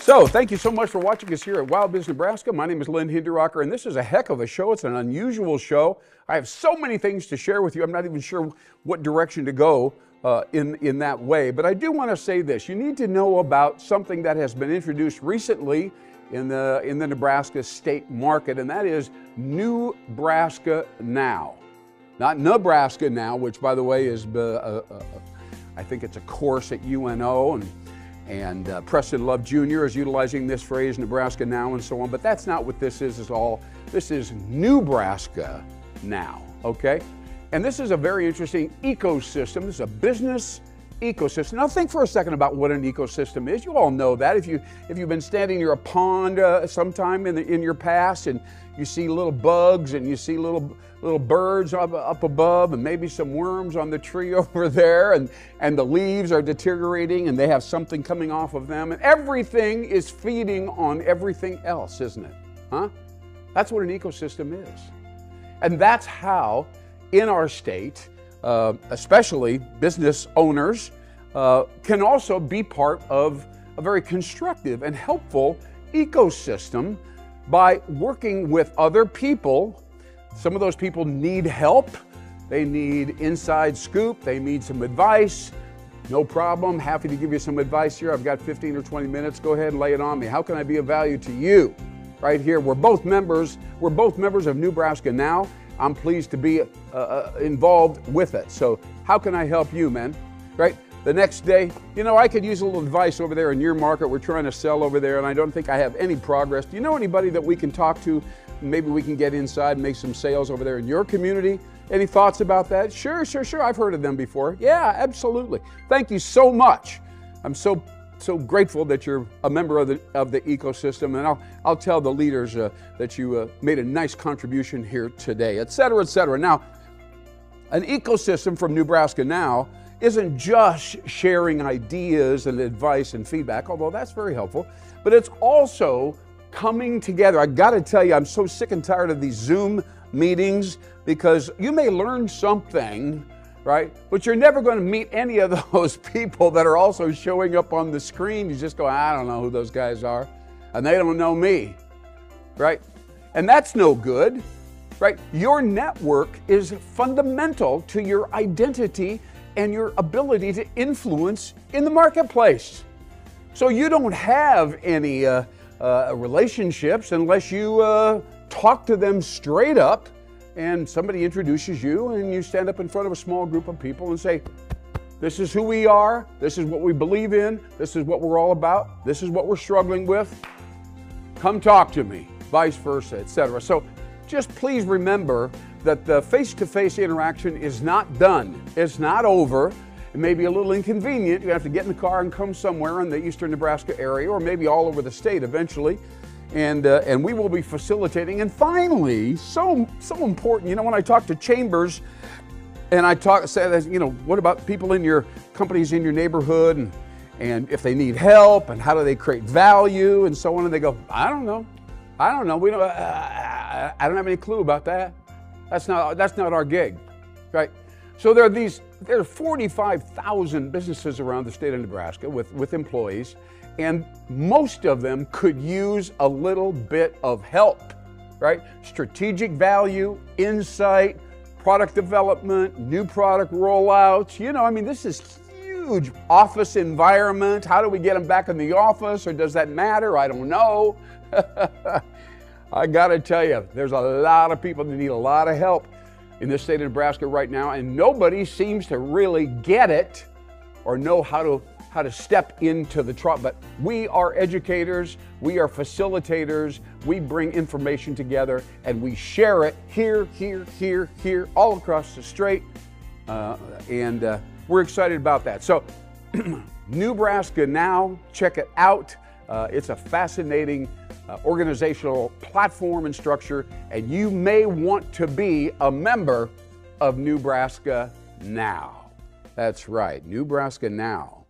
So, thank you so much for watching us here at WowBiz Nebraska. My name is Lynn, Hinderaker, and this is a heck of a show. It's an unusual show. I have so many things to share with you. I'm not even sure what direction to go in that way. But I do want to say this. You need to know about something that has been introduced recently in the Nebraska state market, and that is Newbraska Now. Not Nebraska Now, which, by the way, is I think it's a course at UNO, and Preston Love Jr. is utilizing this phrase, Nebraska Now, and so on. But that's not what this is at all. This is Newbraska Now, okay? And this is a very interesting ecosystem. This is a business ecosystem. Now think for a second about what an ecosystem is. You all know that. If you've been standing near a pond sometime in your past, and you see little bugs and you see little birds up above, and maybe some worms on the tree over there, and the leaves are deteriorating and they have something coming off of them, and everything is feeding on everything else, isn't it? Huh? That's what an ecosystem is. And that's how in our state, especially business owners, can also be part of a very constructive and helpful ecosystem by working with other people. Some of those people need help. They need inside scoop. They need some advice. No problem. Happy to give you some advice here. I've got 15 or 20 minutes. Go ahead and lay it on me. How can I be of value to you? Right here. We're both members of Newbraska Now. I'm pleased to be involved with it. So how can I help you, man? Right? The next day, you know, I could use a little advice over there in your market. We're trying to sell over there, and I don't think I have any progress. Do you know anybody that we can talk to? Maybe we can get inside and make some sales over there in your community. Any thoughts about that? Sure. I've heard of them before. Yeah, absolutely. Thank you so much. I'm so grateful that you're a member of the ecosystem, and I'll tell the leaders that you made a nice contribution here today, et cetera, et cetera. Now, an ecosystem from Newbraska Now isn't just sharing ideas and advice and feedback, although that's very helpful, but it's also coming together. I got to tell you, I'm so sick and tired of these Zoom meetings, because you may learn something, right? But you're never going to meet any of those people that are also showing up on the screen. You just go, I don't know who those guys are, and they don't know me, right? And that's no good, right? Your network is fundamental to your identity and your ability to influence in the marketplace. So you don't have any relationships unless you talk to them straight up, and somebody introduces you, and you stand up in front of a small group of people and say, this is who we are, this is what we believe in, this is what we're all about, this is what we're struggling with, come talk to me, vice versa, etc. So just please remember that the face-to-face interaction is not done. It's not over. It may be a little inconvenient. You have to get in the car and come somewhere in the eastern Nebraska area, or maybe all over the state eventually. And we will be facilitating. And finally, so important, you know, when I talk to chambers and I say, you know, what about people in your companies in your neighborhood, and if they need help, and how do they create value, and so on, and they go, I don't know. We don't. I don't have any clue about that. That's not our gig, right? So there are 45,000 businesses around the state of Nebraska with employees, and most of them could use a little bit of help, right? Strategic value, insight, product development, new product rollouts. You know, I mean, this is huge. Office environment. How do we get them back in the office, or does that matter? I don't know. I got to tell you, there's a lot of people that need a lot of help in the state of Nebraska right now, and nobody seems to really get it or know how to step into the trouble. But we are educators, we are facilitators, we bring information together, and we share it here, all across the state, and we're excited about that. So, Newbraska Now, check it out. It's a fascinating organizational platform and structure, and you may want to be a member of Newbraska Now. That's right, Newbraska Now.